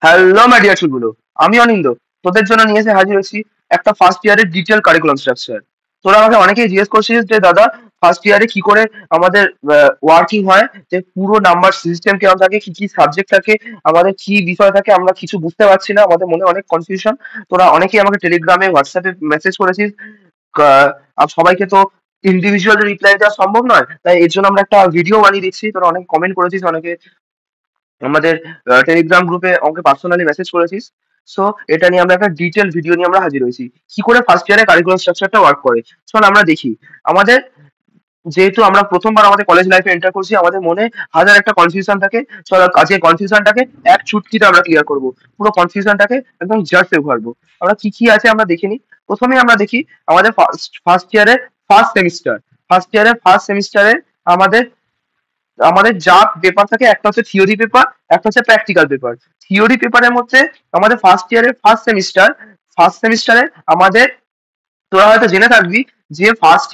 Hello my dear চুলগুলো, আমি অনিন্দ। তোদের জন্য নিয়ে এসে হাজির হয়েছি একটা ফার্স্ট ইয়ারের ডিটেল কারিকুলাম স্ট্রাকচার। তোরা আমাকে অনেকেই জিজ্ঞেস করছিস যে দাদা, ফার্স্ট ইয়ারে কি করে আমাদের ওয়ার্কিং হয়, যে পুরো নাম্বার সিস্টেম কেমন থাকে, কি কি সাবজেক্ট থাকে, আমাদের কি বিষয় থাকে, আমরা কিছু বুঝতে পারছি না, আমাদের মনে অনেক কনফিউশন। তোরা অনেকেই আমাকে টেলিগ্রামে হোয়াটসঅ্যাপে মেসেজ করেছিস। আর সবাইকে তো ইন্ডিভিজুয়ালি রিপ্লাই দেওয়া সম্ভব নয়, তাই এর জন্য আমরা একটা ভিডিও বানিয়ে দিচ্ছি। তোরা অনেক কমেন্ট করেছিস, অনেকে আমাদের টেলিগ্রাম গ্রুপে আমাকে পার্সোনালি মেসেজ করেছিস। সো এটা নিয়ে আমরা একটা ডিটেল ভিডিও নিয়ে আমরা হাজির হয়েছি, কি করে ফার্স্ট ইয়ারে কারিকুলাম স্ট্রাকচারটা ওয়ার্ক করে। চল আমরা দেখি। আমাদের যেহেতু আমরা প্রথমবার আমাদের কলেজ লাইফে এন্টার করছি, আমাদের মনে হাজার একটা কনফিউশন থাকে। চল আজকে কনফিউশনটাকে এক চুটকিতে আমরা ক্লিয়ার করব, পুরো কনফিউশনটাকে একদম জাস্ট ভরবো। আমরা কি কি আছে আমরা দেখে নিই। প্রথমে আমরা দেখি আমাদের ফার্স্ট ইয়ারের ফার্স্ট সেমিস্টারে আমাদের আমাদের যা পেপার থাকে, একটা হচ্ছে থিওরি পেপার, একটা হচ্ছে প্র্যাকটিক্যাল পেপার। থিওরি পেপারের মধ্যে আমাদের ফার্স্ট সেমিস্টারে আমাদের, তোরা হয়তো জেনে থাকবি যে ফার্স্ট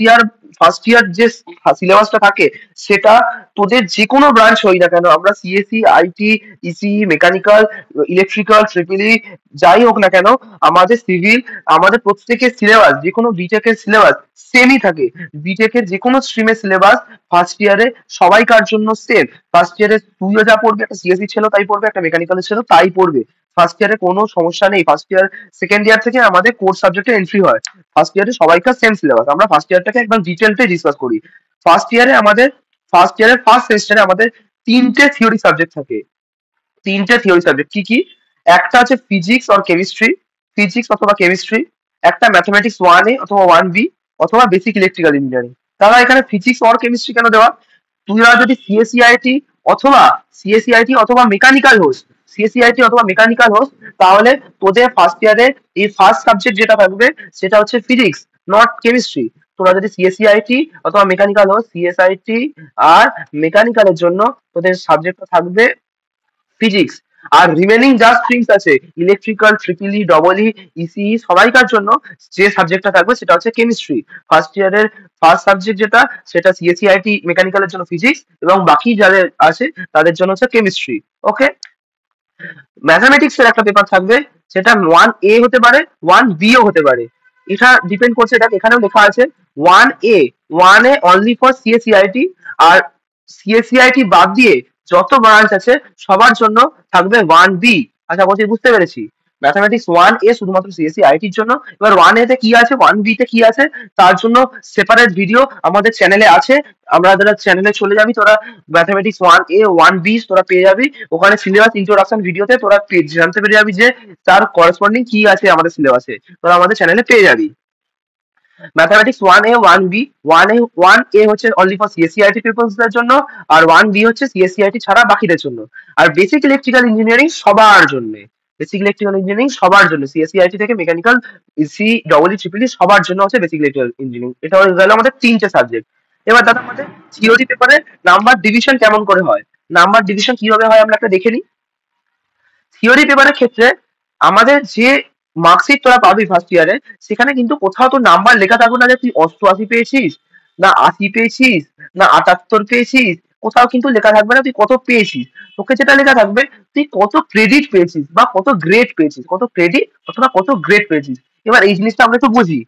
ইয়ার যে সিলেবাসটা থাকে, সেটা তোদের যে কোনো ব্রাঞ্চ হই না কেন, আমরা CSC, IT, EC, mechanical, electrical, Tripoli, যাই হোক না কেন, আমাদের সিভিল, আমাদের প্রত্যেকের সিলেবাস, যে কোনো বিটেকের সিলেবাস সেমই থাকে। বিটেকের যে কোনো স্ট্রিমের সিলেবাস ফার্স্ট ইয়ারে সবাইকার জন্য সেম। ফার্স্ট ইয়ারে তুইও যা পড়বি, একটা সিএসসি ছিল তাই পড়বে, একটা মেকানিক্যাল ছিল তাই পড়বে। ফার্স্ট ইয়ারে কোনো সমস্যা নেই। ফার্স্ট ইয়ার সেকেন্ড ইয়ার থেকে আমাদের কোর্স সাবজেক্টে এন্ট্রি হয়। ফার্স্ট ইয়ারে সবাইকার সেম সিলেবাস। আমরা ফার্স্ট ইয়ারটাকে একদম ডিটেলসে ডিসকাস করি। ফার্স্ট ইয়ারে আমাদের ফার্স্ট ইয়ারের ফার্স্ট সেমিস্টারে আমাদের তিনটে থিওরি সাবজেক্ট থাকে। তিনটে থিওরি সাবজেক্ট কি কি? একটা আছে ফিজিক্স আর কেমিস্ট্রি, ফিজিক্স অথবা কেমিস্ট্রি। একটা ম্যাথমেটিক্স 1A অথবা 1B, অথবা বেসিক ইলেকট্রিক্যাল ইঞ্জিনিয়ারিং। তারা এখানে ফিজিক্স আর কেমিস্ট্রি কেন দেওয়া? তুইরা যদি সিএসসিআইটি অথবা সিএসসিআইটি অথবা মেকানিক্যাল হোস, সিএসসিআইটি অথবা মেকানিক্যাল হোস, তাহলে তোদের ফার্স্ট ইয়ারে এই ফার্স্ট সাবজেক্ট যেটা থাকবে সেটা হচ্ছে ফিজিক্স, নট কেমিস্ট্রি। তোরা যদি সিএসসিআইটি অথবা মেকানিক্যাল হোস, সিএসআইটি আর মেকানিক্যালের জন্য তোদের সাবজেক্টটা থাকবে ফিজিক্স। আর রিমেনিং যা স্ট্রিমস আছে, ইলেকট্রিক্যাল, ট্রিপলি, ডবল ইসি, সবাইকার জন্য যে সাবজেক্টটা থাকবে সেটা হচ্ছে কেমিস্ট্রি। ফার্স্ট ইয়ারের ফার্স্ট সাবজেক্ট যেটা, সেটা সিএসসিআইটি মেকানিক্যালের জন্য ফিজিক্স, এবং বাকি যাদের আছে তাদের জন্য হচ্ছে কেমিস্ট্রি। ওকে। ম্যাথামেটিক্স এর একটা পেপার থাকবে, সেটা 1A হতে পারে, 1Bও হতে পারে। এটা ডিপেন্ড করছে, এটা এখানেও লেখা আছে 1A। 1A অনলি ফর সিএসসিআইটি, আর সিএসসিআইটি বাদ দিয়ে যত ব্রাঞ্চ আছে সবার জন্য থাকবে 1B। আচ্ছা বলছি, বুঝতে পেরেছি। ম্যাথামেটিক্স 1A শুধুমাত্র সিএসসি আইটির জন্য। এবার 1A তে কি আছে, 1B তে কি আছে, তার জন্য সেপারেট ভিডিও আমাদের চ্যানেলে আছে। আমরা যারা চ্যানেলে চলে যাবি, তোরা ম্যাথামেটিক্স 1A 1B তোরা পেয়ে যাবি। ওখানে সিলেবাস ইন্ট্রোডাকশন ভিডিওতে তোরা জানতে পেরে যাবি যে তার করেসপন্ডিং কি আছে আমাদের সিলেবাসে, তোরা আমাদের চ্যানেলে পেয়ে যাবি। ম্যাথামেটিক্স 1A 1B, 1A হচ্ছে অনলি ফর সিএসসিআইটি পিপলসদের জন্য, আর 1B হচ্ছে সিএসসিআইটি ছাড়া বাকিদের জন্য। আর বেসিক ইলেকট্রিক্যাল ইঞ্জিনিয়ারিং সবার জন্য। বেসিক ইলেকট্রিক্যাল ইঞ্জিনিয়ারিং সবার জন্য, সিএসসিআইটি থেকে মেকানিক্যাল, ইসি, ডবল ট্রিপল সবার জন্য হচ্ছে বেসিক ইলেকট্রিক্যাল ইঞ্জিনিয়ারিং। এটা হয়ে গেল আমাদের তিনটে সাবজেক্ট। এবার দাদা, আমাদের থিওরি পেপারে নাম্বার ডিভিশন কেমন করে হয়, নাম্বার ডিভিশন কিভাবে হয় আমরা একটা দেখে নিই। থিওরি পেপারের ক্ষেত্রে আমাদের যে মার্কশিট তোরা পাবি ফার্স্ট ইয়ারে, সেখানে কিন্তু কোথাও তো নাম্বার লেখা থাকবে না যে তুই 88 পেয়েছিস, না 80 পেয়েছিস, না 78 পেয়েছিস। কোথাও কিন্তু লেখা থাকবে না তুই কত পেয়েছিস। তোকে যেটা লেখা থাকবে, তুই কত ক্রেডিট পেয়েছিস বা কত গ্রেড পেয়েছিস, কত ক্রেডিট অথবা কত গ্রেড পেয়েছিস। এবার এই জিনিসটা আমরা একটু বুঝি,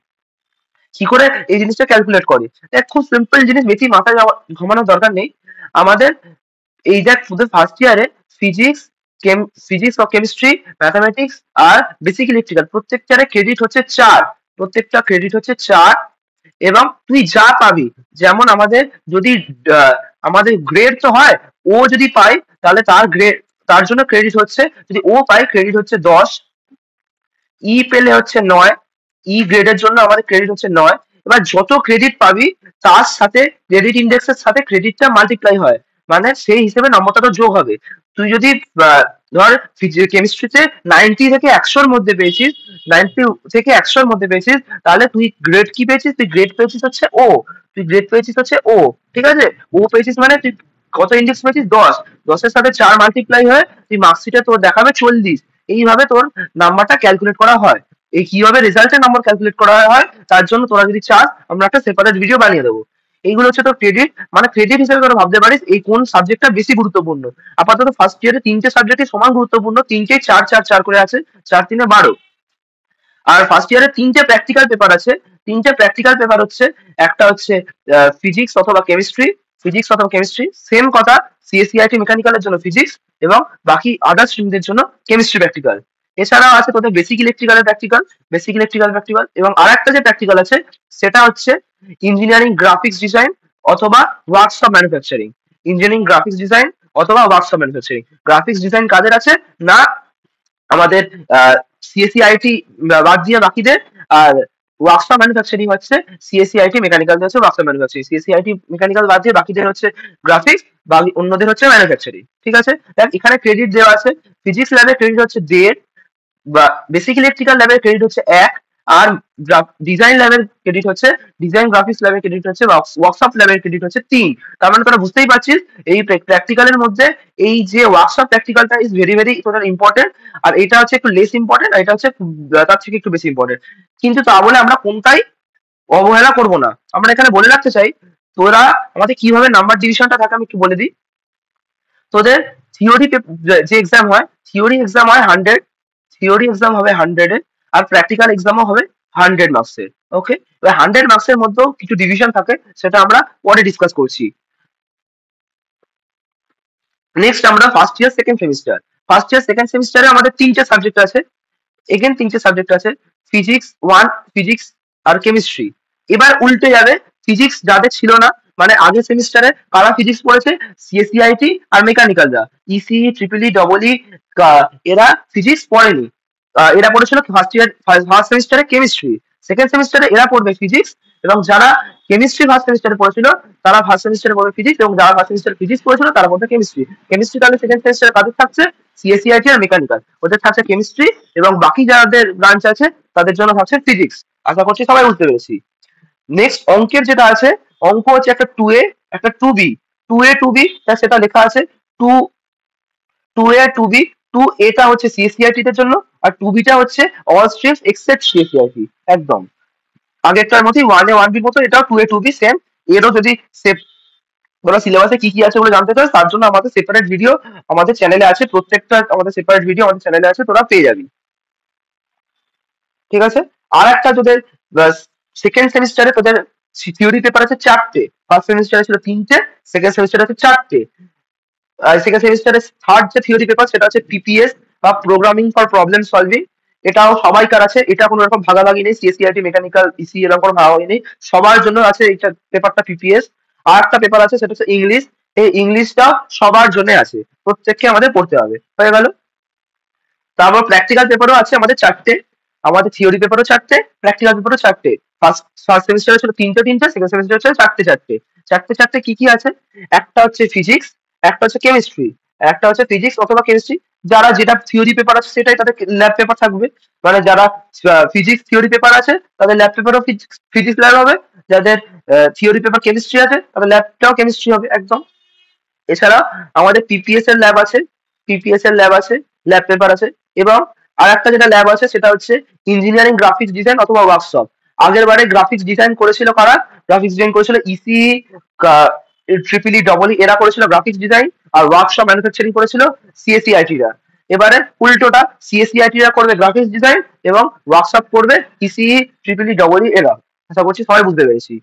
কি করে এই জিনিসটা ক্যালকুলেট করে। দেখ, খুব সিম্পল জিনিস, বেশি মাথায় ঘামানোর দরকার নেই আমাদের। এই দেখ, তোদের ফার্স্ট ইয়ারে ফিজিক্স, ফিজিক্স ও কেমিস্ট্রি, ম্যাথামেটিক্স আর বেসিক ইলেকট্রিক্যাল প্রত্যেকটারে ক্রেডিট হচ্ছে 4। প্রত্যেকটা ক্রেডিট হচ্ছে 4। এবং তুই যা পাবি, যেমন আমাদের যদি আহ, আমাদের গ্রেড তো হয়, ও যদি পায় তাহলে তার গ্রেড, তার জন্য ক্রেডিট হচ্ছে, যদি ও পায় ক্রেডিট হচ্ছে 10, ই পেলে হচ্ছে 9। ই গ্রেডের জন্য আমাদের ক্রেডিট হচ্ছে 9। এবার যত ক্রেডিট পাবি, তার সাথে ক্রেডিট ইন্ডেক্সের সাথে ক্রেডিটটা মাল্টিপ্লাই হয়, মানে সেই হিসেবে নম্বরটা তো যোগ হবে। তুই যদি ধর কেমিস্ট্রিতে 90 থেকে 100-র মধ্যে পেয়েছিস, 90 থেকে 100-র মধ্যে পেয়েছিস, তাহলে তুই গ্রেড কি পেয়েছিস, তুই গ্রেড পেয়েছিস হচ্ছে ও। তুই গ্রেড পেয়েছিস হচ্ছে ও, ঠিক আছে। ও পেয়েছিস মানে তুই কত ইন্ডেক্স পেয়েছিস, 10। 10-এর সাথে 4 মাল্টিপ্লাই হয়ে তুই মার্কশিটে তোর দেখাবে 40। এইভাবে তোর নাম্বারটা ক্যালকুলেট করা হয়। এই কিভাবে রেজাল্টের নাম্বার ক্যালকুলেট করা হয়, তার জন্য তোরা যদি চাস, আমরা একটা সেপারেট ভিডিও বানিয়ে দেবো। এইগুলো হচ্ছে তোর ক্রেডিট, মানে ক্রেডিট হিসেবে তোরা ভাবতে পারিস এই কোন সাবজেক্টটা বেশি গুরুত্বপূর্ণ। আপাতত ফার্স্ট ইয়ারে তিনটে সাবজেক্টই সমান গুরুত্বপূর্ণ, তিনটেই 4 4 4 করে আছে, 4 3 12। আর ফার্স্ট ইয়ারে তিনটে প্র্যাকটিক্যাল পেপার আছে। তিনটে প্র্যাকটিক্যাল পেপার হচ্ছে, একটা হচ্ছে ফিজিক্স অথবা কেমিস্ট্রি, ফিজিক্স অথবা কেমিস্ট্রি সেম কথা, সিএসসিআইটি মেকানিক্যালের জন্য ফিজিক্স এবং বাকি আদার স্ট্রিমদের জন্য কেমিস্ট্রি প্র্যাকটিক্যাল। এছাড়াও আছে তোদের বেসিক ইলেকট্রিক্যালের প্র্যাকটিক্যাল, বেসিক ইলেকট্রিক্যাল প্র্যাকটিক্যাল, এবং আরেকটা যে প্র্যাকটিক্যাল আছে সেটা হচ্ছে ইঞ্জিনিয়ারিং গ্রাফিক্স ডিজাইন অথবা workshop manufacturing. Engineering graphics design অথবা ওয়ার্কশপ ম্যানুফ্যাকচারিং। গ্রাফিক্স ডিজাইন কাদের আছে না আমাদের সিএসসি আইটি বাদ দিয়ে বাকিদের, আর ওয়ার্কশপ ম্যানুফ্যাকচারিং হচ্ছে সিএসসি আইটি মেকানিক্যাল হচ্ছে workshop manufacturing, CSC IT mechanical বাদ দিয়ে বাকিদের হচ্ছে গ্রাফিক্স, বাকি অন্যদের হচ্ছে ম্যানুফ্যাকচারিং। ঠিক আছে, দেখ এখানে ক্রেডিট দেওয়া আছে, ফিজিক্স ল্যাবে ক্রেডিট হচ্ছে 1.5, বা বেসিক ইলেকট্রিক্যাল ল্যাবের ক্রেডিট হচ্ছে 1, আর ডিজাইন ল্যাবের ক্রেডিট হচ্ছে, ডিজাইন গ্রাফিক্স ল্যাবের ক্রেডিট হচ্ছে, ওয়ার্কশপ ল্যাবের ক্রেডিট হচ্ছে 3। তার মানে তোরা বুঝতেই পারছিস এই প্র্যাকটিক্যালের মধ্যে এই যে ওয়ার্কশপ প্র্যাকটিক্যালটা ইজ ভেরি ভেরি তোদের ইম্পর্টেন্ট, আর এটা হচ্ছে একটু লেস ইম্পর্টেন্ট, আর এটা হচ্ছে তার থেকে একটু বেশি ইম্পর্টেন্ট। কিন্তু তা বলে আমরা কোনটাই অবহেলা করব না। আমরা এখানে বলে রাখতে চাই তোরা আমাদের কিভাবে নাম্বার ডিভিশনটা থাকে আমি একটু বলে দিই। তোদের থিওরি যে এক্সাম হয়, থিওরি এক্সাম হয় 100, থিওরি এক্সাম হবে 100-এ, আর প্র্যাকটিক্যাল এক্সামও হবে 100 মার্কসের। ওকে, এবার 100 মার্কসের মধ্যেও কিছু ডিভিশন থাকে, সেটা আমরা পরে ডিসকাস করছি। নেক্সট আমরা first year second semester. First year second সেমিস্টারে আমাদের তিনটে সাবজেক্ট আছে, এগেন তিনটে সাবজেক্ট আছে, ফিজিক্স 1, ফিজিক্স আর কেমিস্ট্রি। এবার উল্টে যাবে, ফিজিক্স যাদের ছিল না, মানে আগের সেমিস্টারে কারা ফিজিক্স পড়েছে, সিএসসিআইটি আর মেকানিক্যালরা, ECE triple E double E, এরা ফিজিক্স পড়েনি। এরা পড়েছিল ফার্স্ট ইয়ার ফার্স্ট সেমিস্টারে কেমিস্ট্রি, সেকেন্ড সেমিস্টারে এরা পড়বে ফিজিক্স, এবং যারা কেমিস্ট্রি ফার্স্ট সেমিস্টারে পড়েছিল তারা ফার্স্ট সেমিস্টারে পড়বে ফিজিক্স, এবং যারা ফার্স্ট সেমিস্টারে ফিজিক্স পড়েছিল তারা পড়বে কেমিস্ট্রি। কেমিস্ট্রি তাহলে সেকেন্ড সেমিস্টারে কাদের থাকছে, সিএসসিআইটি আর মেকানিক্যাল, ওদের থাকছে কেমিস্ট্রি, এবং বাকি যাদের ব্রাঞ্চ আছে তাদের জন্য থাকছে ফিজিক্স। আশা করছি সবাই বুঝতে পেরেছি। নেক্সট অঙ্কের যেটা আছে, অঙ্ক হচ্ছে একটা 2A একটা 2B, 2A 2B সেটা লেখা আছে, টু 2A আর 2B। 2A টা হচ্ছে সিএসসিআইটি দের জন্য, আর 2B টা হচ্ছে অল স্ট্রিমস এক্সেপ্ট সিএসসিআইটি। একদম আগেরটার মতোই 1A 1B মতো এটাও 2A 2B সেম। এরও যদি তোরা সিলেবাসে কি কি আছে বলে জানতে চাস, তার জন্য আমাদের সেপারেট ভিডিও আমাদের চ্যানেলে আছে, প্রত্যেকটা আমাদের সেপারেট ভিডিও আমাদের চ্যানেলে আছে, তোরা পেয়ে যাবি। ঠিক আছে, আর একটা তোদের সেকেন্ড সেমিস্টারে তোদের থিওরি পেপার আছে 4টে, ফার্স্ট সেমিস্টারে ছিল 3টে, সেকেন্ড সেমিস্টারে আছে 4টে। সেকেন্ড সেমিস্টারে থার্ড যে থিওরি পেপার সেটা হচ্ছে পিপিএস বা প্রোগ্রামিং ফর প্রবলেম সলভিং। এটাও সবাইকার আছে, এটা কোনো রকম ভাগাভাগি নেই, সিএসসিআইটি মেকানিক্যাল ইসি এরকম কোনো ভাগাভাগি নেই, সবার জন্য আছে এইটা পেপারটা পিপিএস। আর একটা পেপার আছে সেটা হচ্ছে ইংলিশ, এই ইংলিশটা সবার জন্য আছে, প্রত্যেককে আমাদের পড়তে হবে, হয়ে গেল। তারপর প্র্যাকটিক্যাল পেপারও আছে আমাদের 4টে, আমাদের থিওরি পেপারও 4টে, প্র্যাকটিক্যাল পেপারও 4টে। ফার্স্ট সেমিস্টারে ছিল 3টে 3টে, সেকেন্ড সেমিস্টারে ছিল 4টে 4টে। 4টে 4টে কি কি আছে, একটা হচ্ছে ফিজিক্স, একটা হচ্ছে কেমিস্ট্রি, একটা হচ্ছে ফিজিক্স অথবা কেমিস্ট্রি। যারা যেটা থিওরি পেপার আছে সেটাই তাদের ল্যাব পেপার থাকবে, মানে যারা ফিজিক্স থিওরি পেপার আছে তাদের ল্যাব পেপারও ফিজিক্স ল্যাব হবে, যাদের থিওরি পেপার কেমিস্ট্রি আছে তাদের ল্যাবটাও কেমিস্ট্রি হবে একদম। এছাড়া আমাদের পিপিএস এর ল্যাব আছে, পিপিএস এর ল্যাব আছে, ল্যাব পেপার আছে, এবং আর একটা যেটা ল্যাব আছে সেটা হচ্ছে ইঞ্জিনিয়ারিং গ্রাফিক্স ডিজাইন অথবা ওয়ার্কশপ। আগের বারে গ্রাফিক্স ডিজাইন করেছিল কারা, গ্রাফিক্স ডিজাইন করেছিল EC triple E double E, এরা করেছিল গ্রাফিক্স ডিজাইন, আর ওয়ার্কশপ ম্যানুফ্যাকচারিং করেছিল সিএসসিআইটি রা। এবারে উল্টোটা, সিএসসিআইটি রা করবে গ্রাফিক্স ডিজাইন এবং ওয়ার্কশপ করবে EC triple E double E এরা। আশা করছি সবাই বুঝতে পেরেছি।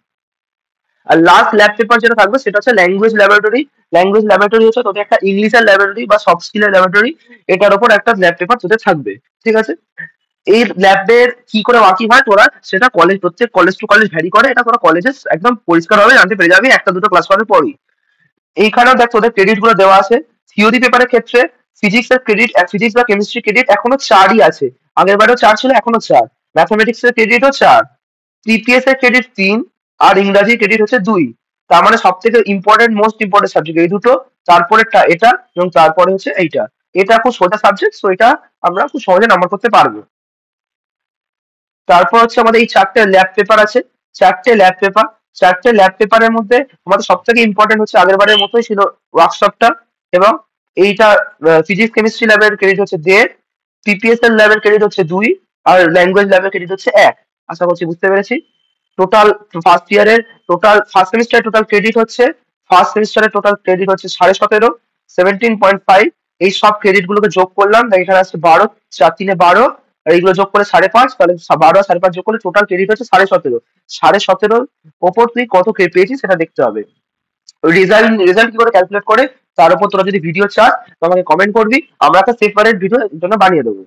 আর লাস্ট ল্যাব পেপার যেটা থাকবে সেটা হচ্ছে ল্যাঙ্গুয়েজ ল্যাবরেটরি। ল্যাঙ্গুয়েজ ল্যাবরেটরি হচ্ছে তোদের একটা ইংলিশের ল্যাবরেটরি বা সফট স্কিলের ল্যাবরেটরি, এটার উপর একটা ল্যাব পেপার তোদের থাকবে। ঠিক আছে, এই ল্যাবের কি করে ওয়ার্কিং হয় তোরা সেটা কলেজ, প্রত্যেক কলেজ টু কলেজ ভ্যারি করে, এটা তোরা কলেজে একদম পরিষ্কার ভাবে জানতে পেরে যাবি একটা দুটো ক্লাস করার পরই। এইখানেও দেখ তোদের ক্রেডিট গুলো দেওয়া আছে। থিওরি পেপারের ক্ষেত্রে ফিজিক্স এর ক্রেডিট, ফিজিক্স বা কেমিস্ট্রি ক্রেডিট এখনো 4ই আছে, আগের বারেও 4 ছিল এখনো 4। ম্যাথমেটিক্স এর ক্রেডিটও 4, পিপিএস এর ক্রেডিট 3, আর ইংরাজি ক্রেডিট হচ্ছে 2। তার মানে সব থেকে ইম্পর্টেন্ট মোস্ট ইম্পর্টেন্ট সাবজেক্ট এই দুটো, তারপরে এটা, এবং তারপরে হচ্ছে এইটা। এটা খুব সোজা সাবজেক্ট, তো এটা আমরা খুব সহজে নাম্বার করতে পারবো। তারপর হচ্ছে আমাদের এই 4টে ল্যাব পেপার আছে, 4টে ল্যাব পেপার। 4টে ল্যাব পেপারের মধ্যে আমাদের সব থেকে ইম্পর্টেন্ট হচ্ছে আগের বারের মতোই ছিল ওয়ার্কশপটা, এবং এইটা ফিজিক্স কেমিস্ট্রি ল্যাবের ক্রেডিট হচ্ছে 1.5, পিপিএস এর ল্যাবের ক্রেডিট হচ্ছে 2, আর ল্যাঙ্গুয়েজ ল্যাবের ক্রেডিট হচ্ছে 1। আশা করছি বুঝতে পেরেছি। টোটাল ফার্স্ট ইয়ারের টোটাল ফার্স্ট সেমিস্টারের টোটাল ক্রেডিট হচ্ছে, সাড়ে 17, 17.5। এই সব ক্রেডিট গুলোকে যোগ করলাম, তাই এখানে আসছে 12, 4 3 12, আর এইগুলো যোগ করে 5.5, তাহলে 12 আর 5.5 যোগ করলে টোটাল ক্রেডিট হচ্ছে 17.5। 17.5 ওপর তুই কত পেয়েছিস সেটা দেখতে হবে। ওই রেজাল্ট কি করে ক্যালকুলেট করে তার উপর তোরা যদি ভিডিও চাস তো আমাকে কমেন্ট করবি, আমরা একটা সেপারেট ভিডিও জন্য বানিয়ে দেবো।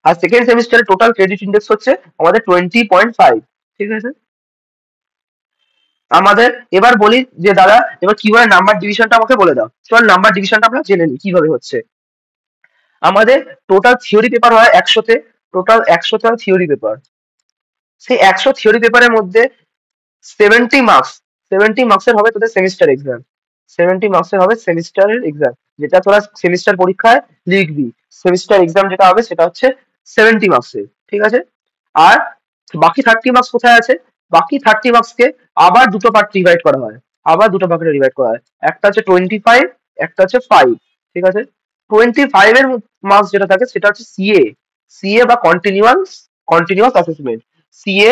আর সেকেন্ড সেমিস্টারের টোটাল ক্রেডিট ইন্ডেক্স হচ্ছে আমাদের 20.5। ঠিক আছে, আমাদের এবার বলি যে দাদা এবার কিভাবে নাম্বার ডিভিশনটা আমাকে বলে দাও। চল নাম্বার ডিভিশনটা আমরা জেনে নিই কিভাবে হচ্ছে। আমাদের টোটাল থিওরি পেপার হয় 100তে, টোটাল 100তে হয় থিওরি পেপার। সেই 100 থিওরি পেপারের মধ্যে 70 মার্কস, 70 মার্কসের হবে তোদের সেমিস্টার এক্সাম। 70 মার্কসের হবে সেমিস্টারের এক্সাম, যেটা তোরা সেমিস্টার পরীক্ষায় লিখবি। সেমিস্টার এক্সাম যেটা হবে সেটা হচ্ছে 70 মার্কসের। ঠিক আছে, আর বাকি 30 মার্কস কোথায় আছে? বাকি 30 মার্কসকে আবার দুটো পার্ট ডিভাইড করা হয়, আবার দুটো ভাগে ডিভাইড করা হয়। একটা হচ্ছে 25, একটা হচ্ছে 5। ঠিক আছে, 25-এর মার্কস যেটা থাকে সেটা হচ্ছে সিএ, সিএ বা কন্টিনিউয়াস অ্যাসেসমেন্ট। সিএ,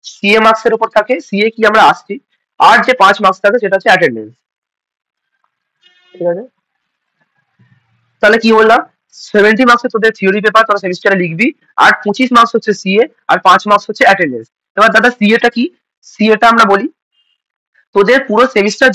সিএ মার্কসের উপর থাকে, সিএ কি আমরা আসছি। আর যে 5 মার্কস থাকে সেটা হচ্ছে অ্যাটেন্ডেন্স। ঠিক আছে, তাহলে কি বললাম, 70 মার্কসের তোদের থিওরি পেপার তোরা সেমিস্টারে লিখবি, আর 25 মার্কস হচ্ছে সিএ, আর 5 মার্কস হচ্ছে অ্যাটেন্ডেন্স। এবার দাদা সিএটা কি? সিএটা আমরা বলি তোদের পুরো সেমিস্টার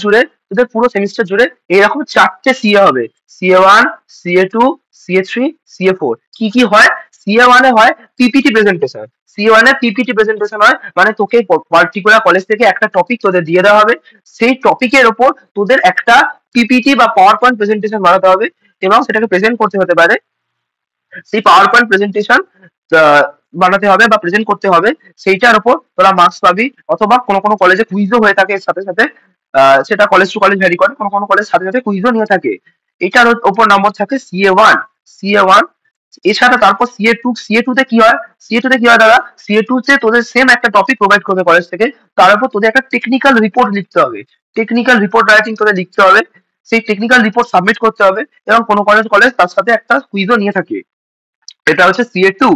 জুড়ে এরকম 4টে সিএ হবে। CA 1, CA 2, CA 3, CA 4। কি কি হয়? সিএ 1-এ হয় পিপিটি প্রেজেন্টেশন। সিএ 1-এ পিপিটি প্রেজেন্টেশন হয় মানে তোকে পার্টিকুলার কলেজ থেকে একটা টপিক তোদের দিয়ে দেওয়া হবে, সেই টপিকের ওপর তোদের একটা পিপিটি বা পাওয়ার পয়েন্ট প্রেজেন্টেশন বানাতে হবে, এবং সেটাকে প্রেজেন্ট করতে হতে পারে। সেই পাওয়ার পয়েন্ট প্রেজেন্টেশন বানাতে হবে বা প্রেজেন্ট করতে হবে, সেইটার উপর তোরা মার্কস পাবি। অথবা কোনো কোনো কলেজে কুইজও হয়ে থাকে এর সাথে সাথে, সেটা কলেজ টু কলেজ ভ্যারি করে, কোনো কোনো কলেজ সাথে সাথে কুইজও নিয়ে থাকে। এটার ওপর নম্বর থাকে সিএ 1। এছাড়া তারপর সিএ 2 তে কি হয়? সিএ 2 তে কি হয় দাদা, সিএ 2 তে তোদের সেম একটা টপিক প্রোভাইড করবে কলেজ থেকে, তার উপর তোদের একটা টেকনিক্যাল রিপোর্ট লিখতে হবে। টেকনিক্যাল রিপোর্ট রাইটিং তোদের লিখতে হবে, সেই টেকনিক্যাল রিপোর্ট সাবমিট করতে হবে, এবং কোনো কলেজ তার সাথে একটা কুইজও নিয়ে থাকে। এটা হচ্ছে সিএ 2।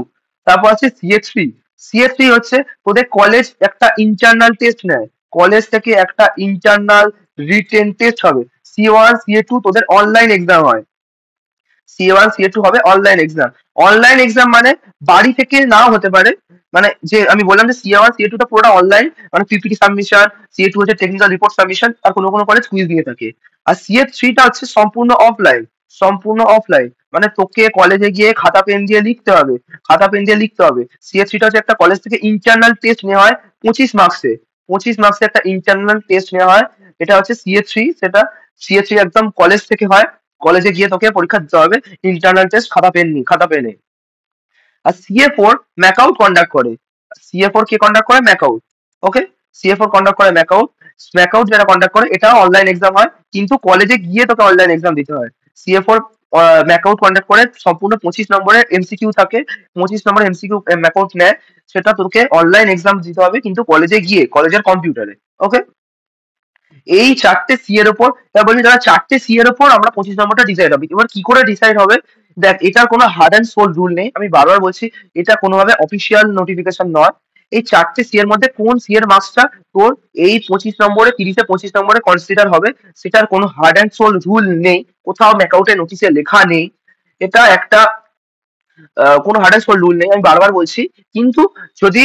তারপর আছে সিএ 3। সিএ 3 হচ্ছে তোদের কলেজ একটা ইন্টারনাল টেস্ট নেয়, কলেজ থেকে একটা ইন্টারনাল রিটেন টেস্ট হবে। সিএ 1, সিএ 2 তোদের অনলাইন এক্সাম হয়। সিএ 1, সিএ 2 হবে অনলাইন এক্সাম। অনলাইন এক্সাম মানে বাড়ি থেকে নাও হতে পারে, মানে যে আমি বললাম যে সিএ 1, সিএ 2 টা পুরোটা অনলাইন, মানে পিপিটি সাবমিশন। সিএ 2 হচ্ছে টেকনিক্যাল রিপোর্ট সাবমিশন, আর কোনো কোনো কলেজ কুইজ দিয়ে থাকে। আর সিএ 3টা হচ্ছে সম্পূর্ণ অফলাইন, সম্পূর্ণ অফলাইন, মানে তোকে কলেজে গিয়ে খাতা পেন দিয়ে লিখতে হবে, খাতা পেন দিয়ে লিখতে হবে। সিএ 3টা হচ্ছে একটা কলেজ থেকে ইন্টারনাল টেস্ট নেওয়া হয় 25 মার্কসে, 25 মার্কসে একটা ইন্টারনাল টেস্ট নেওয়া হয়। এটা হচ্ছে সিএ 3, সেটা সিএ 3 একদম কলেজ থেকে হয়, কলেজে গিয়ে তোকে পরীক্ষা দিতে হবে ইন্টারনাল টেস্ট খাতা পেনে। আর সিএ 4 ম্যাকআউট কন্ডাক্ট করে। সিএ 4 কে কন্ডাক্ট করে? ম্যাকআউট। ওকে, সিএ 4 কন্ডাক্ট করে ম্যাকআউট। ম্যাকআউট যারা কন্ডাক্ট করে এটা অনলাইন এক্সাম হয়, কিন্তু কলেজে গিয়ে তোকে অনলাইন এক্সাম দিতে হয়। সিএ 4 ম্যাকআউট কন্ডাক্ট করে, সম্পূর্ণ 25 নম্বরের এমসিকিউ থাকে, 25 নম্বরের এমসিকিউ ম্যাকআউট নেয়। সেটা তোকে অনলাইন এক্সাম দিতে হবে কিন্তু কলেজে গিয়ে, কলেজের কম্পিউটারে। ওকে, এই 4টে এর উপর, এবার বলি যারা 4টে এর উপর আমরা 25 নম্বরটা ডিসাইড হবে। এবার কি করে ডিসাইড হবে? দেখ, এটার কোনো হার্ড অ্যান্ড সোল রুল নেই, আমি বারবার বলছি, এটা কোনোভাবে অফিসিয়াল নোটিফিকেশন নয়। এই 4টে এর মধ্যে কোন এর মার্কসটা তোর এই 25 নম্বরে, 30-এ 25 নম্বরে কনসিডার হবে, সেটার কোনো হার্ড অ্যান্ড সোল রুল নেই, কোথাও ম্যাকআউটে নোটিশে লেখা নেই। এটা একটা কোনো হার্ড অ্যান্ড সোল রুল নেই, আমি বারবার বলছি। কিন্তু যদি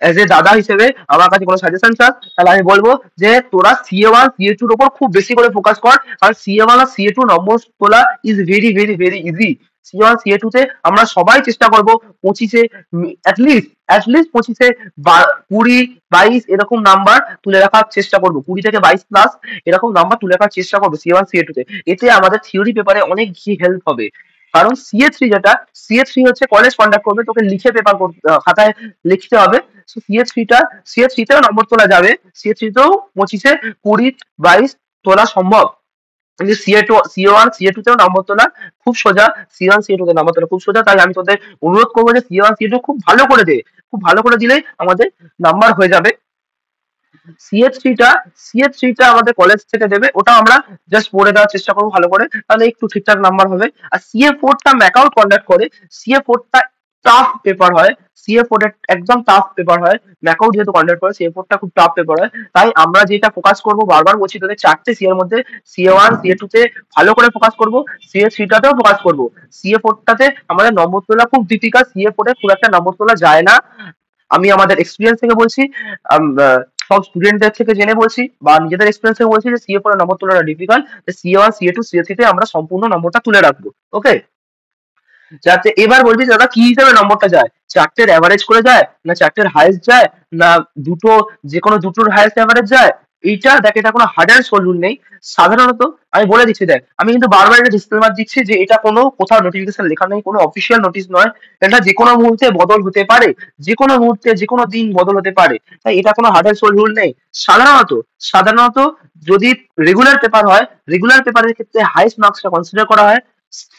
এজ এ দাদা হিসেবে আমার কাছে কোনো সাজেশন চাস, তাহলে আমি বলবো যে তোরা সিএ 1, সিএ 2-র উপর খুব বেশি করে ফোকাস কর। কারণ সিএ 1 আর সিএ 2 নম্বর তোলা is very very very easy. CA 1, CA 2 তে আমরা সবাই চেষ্টা করবো 25-এ, অ্যাটলিস্ট 25-এ 20, 22 এরকম নাম্বার তুলে রাখার চেষ্টা করবো, 20 থেকে 22 প্লাস এরকম নাম্বার তুলে রাখার চেষ্টা করবো সিএ 1, সিএ 2 তে। এতে আমাদের থিওরি পেপারে অনেক বেশি হেল্প হবে। কারণ সিএ 3 হচ্ছে কলেজ কন্ডাক্ট করবে, তোকে লিখে পেপার খাতায় লিখতে হবে। সিএ 3তেও নম্বর তোলা যাবে, সিএ 3তেও 25-এ 20, 22 তোলা সম্ভব। কিন্তু সিএ 1, সিএ 2 তেও নম্বর তোলা খুব সোজা। সিএ 1, সিএ 2 তে নম্বর তোলা খুব সোজা, তাই আমি তোদের অনুরোধ করবো যে সিএ 1, সিএ 2 খুব ভালো করে দে, খুব ভালো করে দিলেই আমাদের নাম্বার হয়ে যাবে। সিএ 3টা সিএ 3টা আমাদের কলেজ থেকে দেবে, ওটা আমরা জাস্ট পড়ে দেওয়ার চেষ্টা করবো ভালো করে, তাহলে একটু ঠিকঠাক নাম্বার হবে। আর সিএ 4টা ম্যাকআউট কন্ডাক্ট করে। সিএ 4টা টাফ পেপার হয়, CA4 একদম টাফ পেপার হয়, ম্যাকাও যেহেতু কন্ডাক্ট করে CA4টা খুব টাফ পেপার হয়। তাই আমরা যেটা ফোকাস করবো, বারবার বলছি তোদের চারটে সি এর মধ্যে CA1 CA2 তে ভালো করে ফোকাস করবো, CA3টাতেও ফোকাস করবো। CA4টাতে আমাদের নম্বর তোলা খুব ডিফিকাল্ট, CA4 এ খুব একটা নম্বর তোলা যায় না। আমি আমাদের এক্সপিরিয়েন্স থেকে বলছি, সব স্টুডেন্টদের থেকে জেনে বলছি, বা নিজেদের এক্সপিরিয়েন্স থেকে বলছি যে CA4 এর নম্বর তোলাটা ডিফিকাল্ট, CA1 CA2 CA3 তে আমরা সম্পূর্ণ নম্বরটা তুলে রাখবো। ওকে, যাতে এবার বলবি দাদা কি হিসাবে নম্বরটা যায়, চারটের অ্যাভারেজ করে যায়, না চারটের হাইয়েস্ট যায়, না দুটো, যে কোনো দুটোর হাইয়েস্ট অ্যাভারেজ যায়। এইটা দেখ, এটা কোনো হার্ড অ্যান্ড সোল রুল নেই। সাধারণত আমি বলে দিচ্ছি, দেখ আমি কিন্তু বারবার একটা ডিসক্লেমার দিচ্ছি যে এটা কোনো কোথাও নোটিফিকেশন লেখা নেই, কোনো অফিসিয়াল নোটিশ নয়। এটা যে কোনো মুহূর্তে বদল হতে পারে, যে কোনো মুহূর্তে যে কোনো দিন বদল হতে পারে। তাই এটা কোনো হার্ড অ্যান্ড সোল রুল নেই। সাধারণত সাধারণত যদি রেগুলার পেপার হয়, রেগুলার পেপারের ক্ষেত্রে হাইয়েস্ট মার্কসটা কনসিডার করা হয়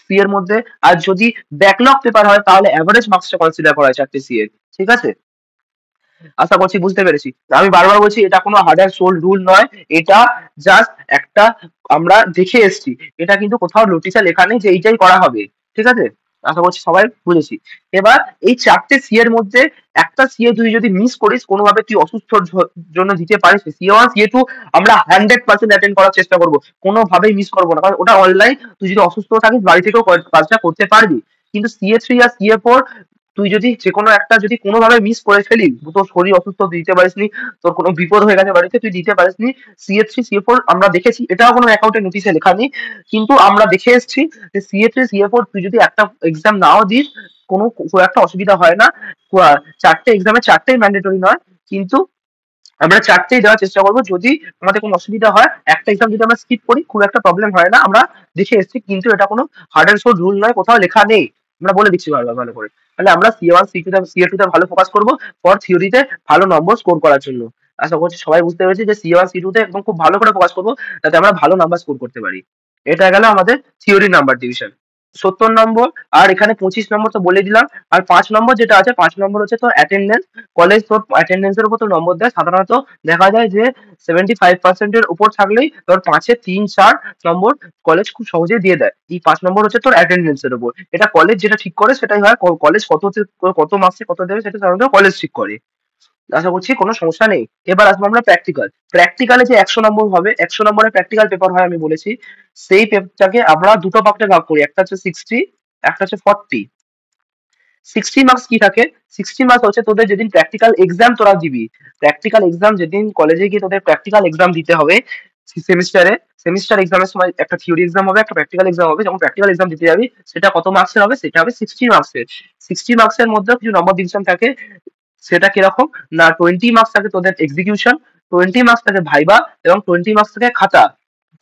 সি এর মধ্যে। আর যদি ব্যাকলগ পেপার হয় তাহলে অ্যাভারেজ মার্কসটা কনসিডার করা হয় চারটে সি এর। ঠিক আছে, আশা করছি বুঝতে পেরেছি। আমি বারবার বলছি এটা কোনো হার্ড অ্যান্ড সোল রুল নয়, এটা জাস্ট একটা আমরা দেখে এসেছি, এটা কিন্তু কোথাও নোটিশে লেখা নেই যে এইটাই করা হবে। ঠিক আছে, আশা করছি সবাই বুঝেছি। এবার এই চারটে সি এর মধ্যে একটা সিএ তুই যদি মিস করিস, কোনোভাবে তুই অসুস্থ জন্য দিতে পারিস, CA1 CA2 আমরা 100% অ্যাটেন্ড করার চেষ্টা করবো, কোনোভাবেই মিস করবো না, কারণ ওটা অনলাইন। তুই যদি অসুস্থ থাকিস বাড়ি থেকেও কাজটা করতে পারবি। কিন্তু CA3 আর CA4 তুই যদি যে কোনো একটা যদি কোনোভাবে মিস করে ফেলি, তোর শরীর অসুস্থ, তুই দিতে পারিসনি, তোর কোনো বিপদ হয়ে গেছে বাড়িতে, তুই দিতে পারিসনি, CA3 CA4 আমরা দেখেছি, এটাও কোনো অ্যাকাউন্টে নোটিশে লেখা নেই, কিন্তু আমরা দেখে এসেছি যে CA3 CA4 তুই যদি একটা এক্সাম নাও দিস, কোনো খুব একটা অসুবিধা হয় না। চারটে এক্সামে চারটেই ম্যান্ডেটরি নয়, কিন্তু আমরা চারটেই দেওয়ার চেষ্টা করবো। যদি আমাদের কোনো অসুবিধা হয়, একটা এক্সাম যদি আমরা স্কিপ করি, খুব একটা প্রবলেম হয় না, আমরা দেখে এসেছি। কিন্তু এটা কোনো হার্ড অ্যান্ড সোল রুল নয়, কোথাও লেখা নেই, আমরা বলে দিচ্ছি ভালো ভালো করে। তাহলে আমরা CA1 CA2 তে ভালো ফোকাস করবো ফর থিওরিতে ভালো নম্বর স্কোর করার জন্য। আশা করছি সবাই বুঝতে পেরেছি যে CA1 C2 তে একদম খুব ভালো করে ফোকাস করবো, যাতে আমরা ভালো নাম্বার স্কোর করতে পারি। এটা গেল আমাদের থিওরি নাম্বার ডিভিশন, 70 নম্বর। আর এখানে 25 নম্বর তো বলে দিলাম। আর 5 নম্বর যেটা আছে, 5 নম্বর হচ্ছে তোর অ্যাটেন্ডেন্স। কলেজ তোর অ্যাটেন্ডেন্স এর উপর তো নম্বর দেয়, সাধারণত দেখা যায় যে 75% উপর থাকলেই তোর 5-3-4 নম্বর কলেজ খুব সহজেই দিয়ে দেয়। এই 5 নম্বর হচ্ছে তোর অ্যাটেন্ডেন্স এর উপর, এটা কলেজ যেটা ঠিক করে সেটাই হয়, কলেজ কত মার্কসে কত দেবে সেটা সাধারণত কলেজ ঠিক করে। আশা করছি কোনো সমস্যা নেই। এবার আসবো আমরা প্র্যাকটিক্যাল। প্র্যাকটিক্যালে যে 100 নম্বর হবে, 100 নম্বরের প্র্যাকটিক্যাল পেপার হয় আমি বলেছি, সেই পেপারটাকে আমরা দুটো পার্টে ভাগ করি, একটা হচ্ছে 60, একটা হচ্ছে 40। 60 মার্কস কি থাকে, 60 মার্কস হচ্ছে তোদের যেদিন প্র্যাকটিক্যাল এক্সাম তোরা দিবি, প্র্যাকটিক্যাল এক্সাম যেদিন কলেজে গিয়ে তোদের প্র্যাকটিক্যাল এক্সাম দিতে হবে সেমিস্টারে, সেমিস্টার এক্সামের সময় একটা থিওরি এক্সাম হবে, একটা প্র্যাকটিক্যাল এক্সাম হবে। যখন প্র্যাকটিক্যাল এক্সাম দিতে যাবি, সেটা কত মার্কসের হবে, সেটা হবে 60 মার্কসের। 60 মার্কসের মধ্যেও কিছু নম্বর ডিভিশন থাকে, সেটা কিরকম না, 20 মার্কস থাকে তোদের এক্সিকিউশন, 20 মার্কস থাকে ভাইবা, এবং 20 মার্কস থাকে খাতা।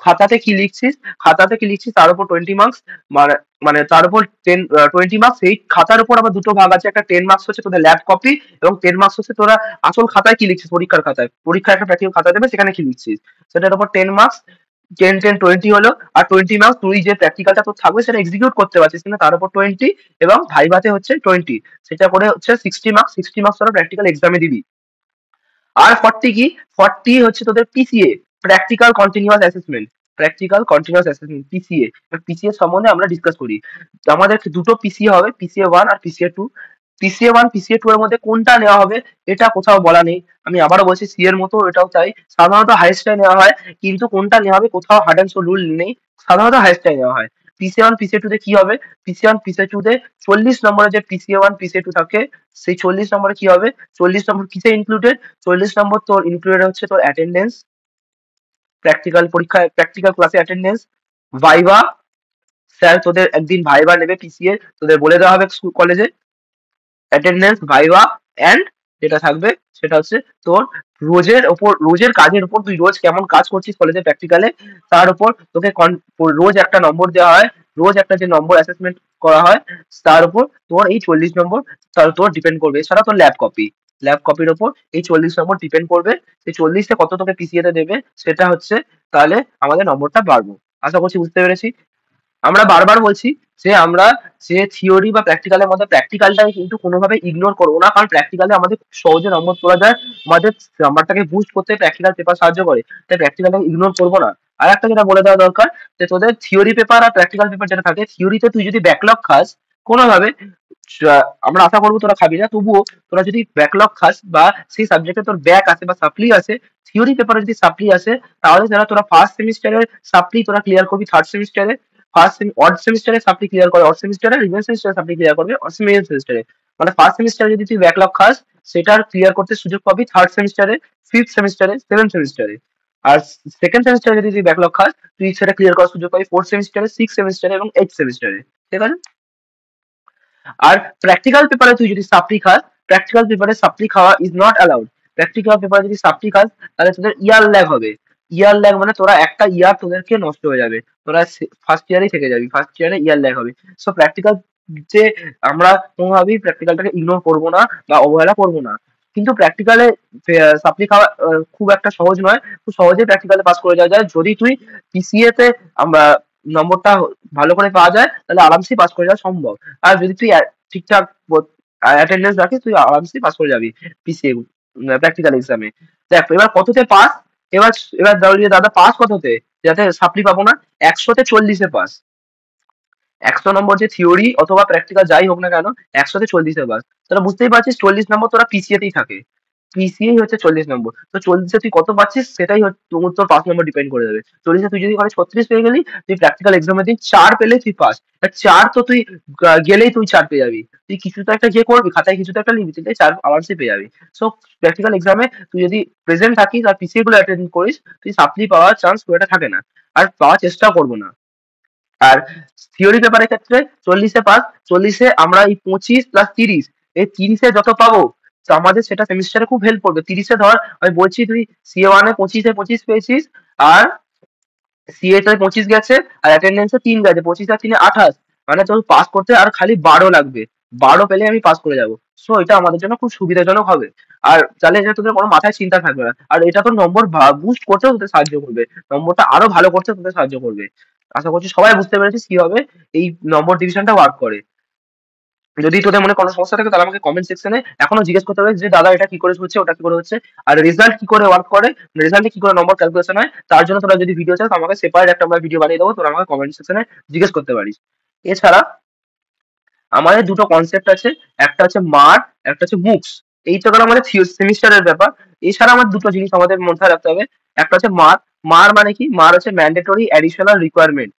খাতাতে কি লিখছিস, খাতাতে কি লিখছিস তার উপর 20 মার্কস, মানে মানে তার উপর 20 মার্কস। এই খাতার উপর আবার দুটো ভাগ আছে, একটা 10 মার্কস হচ্ছে তোদের ল্যাব কপি, এবং 10 মার্কস হচ্ছে তোরা আসল খাতায় কি লিখছিস, পরীক্ষার খাতায়, পরীক্ষার একটা প্র্যাকটিক্যাল খাতা দেবে সেখানে কি লিখছিস, সেটার উপর 10 মার্কস। 10 10 20 হলো। আর 20 মার্কস তুই যে প্র্যাকটিক্যালটা তোর থাকবে সেটা এক্সিকিউট করতে পারছিস কিনা তার উপর 20, এবং ভাইভাতে হচ্ছে 20, সেটা করে হচ্ছে 60 মার্কস। 60 মার্কস তোরা প্র্যাকটিক্যাল এক্সামে দিবি। আর 40 কি, 40 হচ্ছে তোদের PCA, practical continuous assessment, practical continuous assessment PCA. PCA সম্বন্ধে আমরা ডিসকাস করি। তো আমাদের দুটো পিসিএ হবে, PCA1 আর PCA2। PCA1 PCA2 এর মধ্যে কোনটা নেওয়া হবে এটা কোথাও বলা নেই। আমি আবারও বলছি, সি এর মতো এটাও চাই, সাধারণত হাইস্টটাই নেওয়া হয়, কিন্তু কোনটা নেওয়া হবে কোথাও হার্ড অ্যান্ড সোল রুল নেই, সাধারণত হাইস্টটাই নেওয়া হয়। PCA1 PCA2 তে কি হবে, PCA1 PCA2 তে 40 নম্বরে যে PCA1 PCA2 থাকে, সেই 40 নম্বরে কি হবে, 40 নম্বর কিসে ইনক্লুডেড, 40 নম্বর তোর ইনক্লুডেড হচ্ছে তোর অ্যাটেন্ডেন্স, প্র্যাকটিক্যাল পরীক্ষায় প্র্যাকটিক্যাল ক্লাসে অ্যাটেন্ডেন্স, ভাইবা, স্যার তোদের একদিন ভাইবা নেবে পিসিএ, তোদের বলে দেওয়া হবে স্কুল কলেজে, অ্যাটেন্ডেন্স, ভাইবা, অ্যান্ড যেটা থাকবে সেটা হচ্ছে তোর রোজের কাজের উপর, তুই রোজ কেমন কাজ করছিস কলেজে প্র্যাকটিক্যালে, তার উপর তোকে রোজ একটা নম্বর দেওয়া হয়, রোজ একটা যে নম্বর অ্যাসেসমেন্ট করা হয়, তার উপর তোর এই 40 নম্বর তার তোর ডিপেন্ড করবে। এছাড়া তোর ল্যাব কপির ওপর এই 40 নম্বর ডিপেন্ড করবে। সেই 40-এ কত তোকে পিসিএ তে দেবে সেটা হচ্ছে, তাহলে আমাদের নম্বরটা বাড়বো। আশা করছি বুঝতে পেরেছি। আমরা বারবার বলছি যে আমরা যে থিওরি বা প্র্যাকটিক্যালের মধ্যে প্র্যাকটিক্যালটাকে কিন্তু কোনোভাবে ইগনোর করবো না, কারণ প্র্যাকটিক্যালে আমাদের খুব সহজে নম্বর তোলা যায়, আমাদের নাম্বারটাকে বুস্ট করতে প্র্যাকটিক্যাল পেপার সাহায্য করে, তাই প্র্যাকটিক্যালটাকে ইগনোর করবো না। আর একটা যেটা বলে দেওয়া দরকার, যে তোদের থিওরি পেপার আর প্র্যাকটিক্যাল পেপার যেটা থাকে, থিওরিতে তুই যদি ব্যাকলগ খাস কোনোভাবে, আমরা আশা করবো তোরা খাবি না, তবুও তোরা যদি ব্যাকলগ খাস বা সেই সাবজেক্টে তোর ব্যাক আসে বা সাপ্লি আসে, থিওরি পেপারে যদি সাপ্লি আসে, তাহলে যারা তোরা ফার্স্ট সেমিস্টারের সাপ্লি তোরা ক্লিয়ার করবি থার্ড সেমিস্টারে, অড সেমিস্টারে সাপ্লি ক্লিয়ার করে অড সেমিস্টারে, রিমেন সেমিস্টারে সাপ্লি ক্লিয়ার করবে সেকেন্ড সেমিস্টারে। মানে ফার্স্ট সেমিস্টারে যদি তুই ব্যাকলগ খাস, সেটার ক্লিয়ার করতে সুযোগ পাবি থার্ড সেমিস্টারে, ফিফথ সেমিস্টারে, সেভেন্থ সেমিস্টারে। আর সেকেন্ড সেমিস্টারে যদি তুই ব্যাকলগ খাস, তুই সেটা ক্লিয়ার করার সুযোগ পাবি ফোর্থ সেমিস্টারে, সিক্স সেমিস্টারে এবং এইট সেমিস্টারে। ঠিক আছে? আর প্র্যাকটিক্যাল পেপারে তুই যদি সাপ্লি খাস, প্র্যাকটিক্যাল পেপারে সাপ্লি খাওয়া ইজ নট অ্যালাউড। প্র্যাকটিক্যাল পেপারে যদি সাপ্লি খাস, তাহলে তোদের ইয়ার ল্যাগ হবে। ইয়ার ল্যাগ মানে তোরা একটা ইয়ার তোদেরকে নষ্ট হয়ে যাবে, তোরা ফার্স্ট ইয়ারেই থেকে যাবি, ফার্স্ট ইয়ারে ইয়ার ল্যাগ হবে। সো প্র্যাকটিক্যাল যে আমরা কোনোভাবেই প্র্যাকটিক্যালটাকে ইগনোর করবো না বা অবহেলা করবো না, কিন্তু প্র্যাকটিক্যালে সাপ্লি খাওয়া খুব একটা সহজ নয়। খুব সহজেই প্র্যাকটিক্যালে পাস করে যাওয়া যায় যদি তুই পিসিএ তে আমরা নম্বরটা ভালো করে পাওয়া যায়, তাহলে আরামসে পাস করে যাওয়া সম্ভব। আর যদি তুই ঠিকঠাক অ্যাটেন্ডেন্স রাখিস, তুই আরামসে পাস করে যাবি পিসিএ প্র্যাকটিক্যাল এক্সামে। দেখ এবার কততে পাস, এবার এবার দাদা পাস কততে, যাতে সাপ্লি পাবো না, 100-তে 40-এ পাস। 100 নম্বর যে থিওরি অথবা প্র্যাকটিক্যাল যাই হোক না কেন, 100-তে 40-এ পাস। তোরা বুঝতেই পারছিস 40 নম্বর তোরা পিসিএতেই থাকে, পিসিএই হচ্ছে 40 নম্বর। তো 40-এ তুই কত পাচ্ছিস সেটাই তোর 5 নম্বর ডিপেন্ড করে দেবে। 40-এ তুই যদি ওখানে 36 পেয়ে গেলি, তুই প্র্যাকটিক্যাল এক্সামে দিন 4 পেলে তুই পাস। 4 তো তুই গেলেই তুই 4 পেয়ে যাবি। তুই কিছু তো একটা গিয়ে করবি, খাতায় কিছু তো একটা লিখবি, তুই 4 আরামসে পেয়ে যাবি। সো প্র্যাকটিক্যাল এক্সামে তুই যদি প্রেজেন্ট থাকিস আর পিসিএ গুলো অ্যাটেন্ড করিস, তুই সাপ্লি পাওয়ার চান্স খুব একটা থাকে না, আর পাওয়ার চেষ্টাও করবো না। আর থিওরি পেপারের ক্ষেত্রে 40-এ পাস, 40-এ আমরা এই 25 + 30, এই 30-এ যত পাবো, তো আমাদের সেটা সেমিস্টারে খুব হেল্প করবে। 30-এ ধর আমি বলছি তুই সিএ 1-এ 25-এ 25 পেয়েছিস, আর সিএ-তে 25 গেছে, আর অ্যাটেন্ডেন্সে 3 গেছে, 25 আর 3-এ 28, মানে তোর পাস করতে আর খালি 12 লাগবে। 12 পেলে আমি পাস করে যাবো। সো এটা আমাদের জন্য খুব সুবিধাজনক হবে। আর তাহলে এটা তোদের কোনো মাথায় চিন্তা থাকবে না, আর এটা তোর নম্বর বুস্ট করতেও তোদের সাহায্য করবে, নম্বরটা আরো ভালো করতে তোদের সাহায্য করবে। আশা করছি সবাই বুঝতে পেরেছিস কিভাবে এই নম্বর ডিভিশনটা ওয়ার্ক করে। যদি তোদের মনে কোনো সমস্যা থাকে, তাহলে আমাকে কমেন্ট সেকশনে এখনো জিজ্ঞেস করতে হবে যে দাদা এটা কি করে হচ্ছে, ওটা কি করে হচ্ছে, আর রেজাল্ট কি করে ওয়ার্ক করে, রেজাল্টে কি করে নম্বর ক্যালকুলেশন হয়। তার জন্য তোরা যদি ভিডিও চাস, আমাকে সেপারেট একটা আমরা ভিডিও বানিয়ে দেবো, তোরা আমাকে কমেন্ট সেকশনে জিজ্ঞেস করতে পারিস। এছাড়া আমাদের দুটো কনসেপ্ট আছে, একটা হচ্ছে মার, একটা হচ্ছে মুক্স। এই তো গেল আমাদের সেমিস্টারের ব্যাপার। এছাড়া আমার দুটো জিনিস আমাদের মধ্যে রাখতে হবে। একটা হচ্ছে মার। মার মানে কি? মার হচ্ছে ম্যান্ডেটরি অ্যাডিশনাল রিকোয়ারমেন্ট,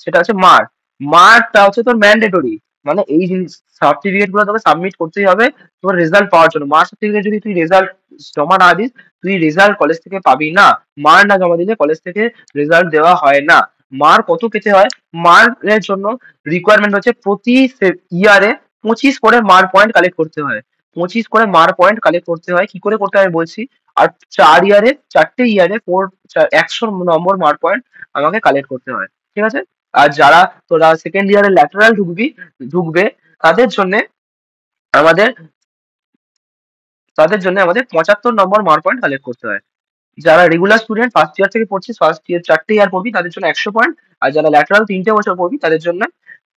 সেটা হচ্ছে মার। মারটা হচ্ছে তোর ম্যান্ডেটরি, মানে এই জিনিস সার্টিফিকেট গুলো তোকে সাবমিট করতেই হবে তোর রেজাল্ট পাওয়ার জন্য। মার সার্টিফিকেট যদি তুই রেজাল্ট জমা না দিস, তুই রেজাল্ট কলেজ থেকে পাবি না। মার না জমা দিলে কলেজ থেকে রেজাল্ট দেওয়া হয় না। মার কত পেতে হয়? মার্কের জন্য রিকোয়ারমেন্ট হচ্ছে প্রতি ইয়ারে 25 করে মার পয়েন্ট কালেক্ট করতে হয়। 25 করে মার পয়েন্ট কালেক্ট করতে হয়। কি করে করতে হয় আমি বলছি। আর 4 ইয়ারে 100 নম্বর মার পয়েন্ট আমাকে কালেক্ট করতে হয়। ঠিক আছে? আর যারা তোরা সেকেন্ড ইয়ারে ল্যাটারাল ঢুকবে, তাদের জন্য আমাদের আমাদের 75 নম্বর মার পয়েন্ট কালেক্ট করতে হয়। যারা রেগুলার স্টুডেন্ট ফার্স্ট ইয়ার থেকে পড়ছিস, ফার্স্ট ইয়ার 4টে ইয়ার পড়বি, তাদের জন্য 100 পয়েন্ট। আর যারা ল্যাটারাল 3টে বছর পড়বি, তাদের জন্য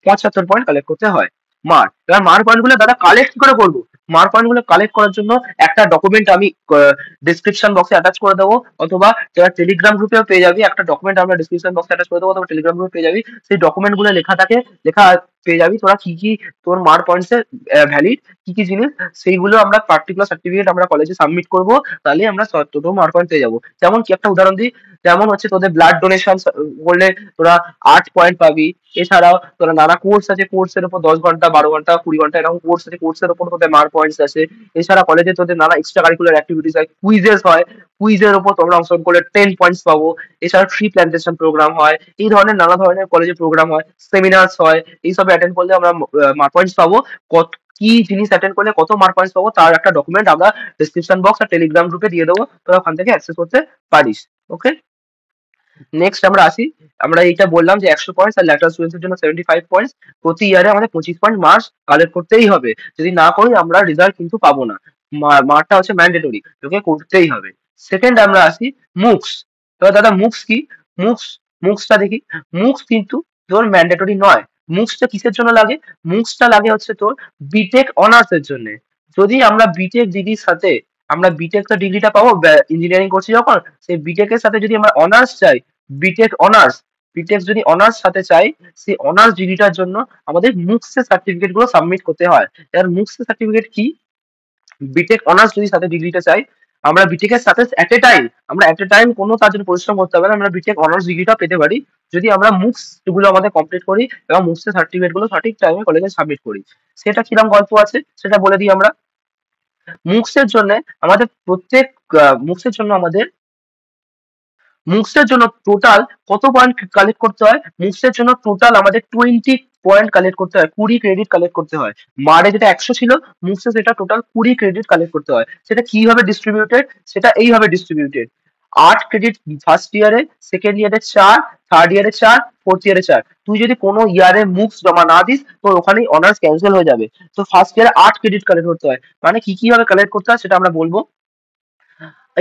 75 পয়েন্ট কালেক্ট করতে হয় মার। এবার মার পয়েন্ট গুলো দাদা কালেক্ট কি করে করবো? মার পয়েন্ট গুলো কালেক্ট করার জন্য একটা ডকুমেন্ট আমি ডিসক্রিপশন বক্সে অ্যাটাচ করে দেবো, অথবা যারা টেলিগ্রাম গ্রুপেও পেয়ে যাবি, একটা ডকুমেন্ট আমরা ডিসক্রিপশন বক্সে অ্যাটাচ করে দেবো, অথবা টেলিগ্রাম গ্রুপে পেয়ে যাবি। সেই ডকুমেন্ট গুলো লেখা পেয়ে যাবি তোরা কি কি তোর মার পয়েন্টস এর ভ্যালিড, কি কি জিনিস, সেইগুলো আমরা পার্টিকুলার সার্টিফিকেট আমরা কলেজে সাবমিট করবো, তাহলে আমরা তোর মার পয়েন্ট পেয়ে যাবো। যেমন কি একটা উদাহরণ দিই, যেমন হচ্ছে তোদের ব্লাড ডোনেশন করলে তোরা 8 পয়েন্ট পাবি। এছাড়াও তোরা নানা কোর্স আছে, কোর্সের উপর 10 ঘন্টা, 12 ঘন্টা, 20 ঘন্টা এরকম কোর্স আছে, কোর্সের উপর তোদের মার্ক পয়েন্টস আছে। এছাড়া কলেজে তোদের নানা এক্সট্রা কারিকুলার অ্যাক্টিভিটিস হয়, কুইজেস হয়, কুইজের উপর তোমরা অংশগ্রহণ করলে 10 পয়েন্টস পাবো। এছাড়া ট্রি প্ল্যান্টেশন প্রোগ্রাম হয়, এই ধরনের নানা ধরনের কলেজে প্রোগ্রাম হয়, সেমিনার্স হয়, এইসব অ্যাটেন্ড করলে আমরা মার্ক পয়েন্টস পাবো। কত কি জিনিস অ্যাটেন্ড করলে কত মার্ক পয়েন্টস পাবো, তার একটা ডকুমেন্ট আমরা ডিসক্রিপশন বক্স আর টেলিগ্রাম গ্রুপে দিয়ে দেবো, তোরা ওখান থেকে অ্যাক্সেস করতে পারিস। ওকে, নেক্সট আমরা আসি। আমরা এইটা বললাম যে 100 পয়েন্টস, আর ল্যাটারাল স্টুডেন্টস এর জন্য 75 পয়েন্টস। প্রতি ইয়ারে আমাদের 25 পয়েন্ট মার্কস কালেক্ট করতেই হবে। যদি না করি আমরা রেজাল্ট কিন্তু পাবো না। মার্কটা হচ্ছে ম্যান্ডেটরি, তোকে করতেই হবে। সেকেন্ড আমরা আসি মুক্স। এবার দাদা মুক্স কি? মুক্স মুক্সটা দেখি। মুক্স কিন্তু তোর ম্যান্ডেটরি নয়। মুক্সটা কিসের জন্য লাগে? মুক্সটা লাগে হচ্ছে তোর বিটেক অনার্স এর জন্য। যদি আমরা বিটেক ডিগ্রির সাথে আমরা বিটেক তো ডিগ্রিটা পাবো ইঞ্জিনিয়ারিং করছি যখন, সেই বিটেক এর সাথে যদি আমরা অনার্স চাই, বিটেক অনার্স, বিটেক যদি অনার্স সাথে চাই, সেই অনার্স ডিগ্রিটার জন্য আমাদের মুক্সের সার্টিফিকেট গুলো সাবমিট করতে হয়। এবার মুক্সের সার্টিফিকেট কি? বিটেক অনার্স যদি সাথে ডিগ্রিটা চাই, আমরা বিটেকের সাথে এট এ টাইম কোনো তার জন্য পরিশ্রম করতে হবে না, আমরা বিটেক অনার্স ডিগ্রিটা পেতে পারি যদি আমরা মুক্স গুলো আমাদের কমপ্লিট করি এবং মুক্সের সার্টিফিকেট গুলো সঠিক টাইমে কলেজে সাবমিট করি। সেটা কিরকম গল্প আছে সেটা বলে দিই আমরা। মুক্সের জন্য আমাদের প্রত্যেক মুক্সের জন্য আমাদের মুক্সের জন্য টোটাল কত পয়েন্ট কালেক্ট করতে হয়? মুক্সের জন্য টোটাল আমাদের 20 পয়েন্ট কালেক্ট করতে হয়, 20 ক্রেডিট কালেক্ট করতে হয়। মারে যেটা 100 ছিল, মুক্সে সেটা টোটাল 20 ক্রেডিট কালেক্ট করতে হয়। সেটা কিভাবে ডিস্ট্রিবিউটেড? সেটা এইভাবে ডিস্ট্রিবিউটেড: 8 ক্রেডিট ফার্স্ট ইয়ারে, সেকেন্ড ইয়ারে 4, থার্ড ইয়ারে 4, ফোর্থ ইয়ারে 4। তুই যদি কোনো ইয়ারে মুক্স জমা না দিস, তোর ওখানেই অনার্স ক্যান্সেল হয়ে যাবে। তো ফার্স্ট ইয়ারে 8 ক্রেডিট কালেক্ট করতে হয়। মানে কি কিভাবে কালেক্ট করতে হয় সেটা আমরা বলবো।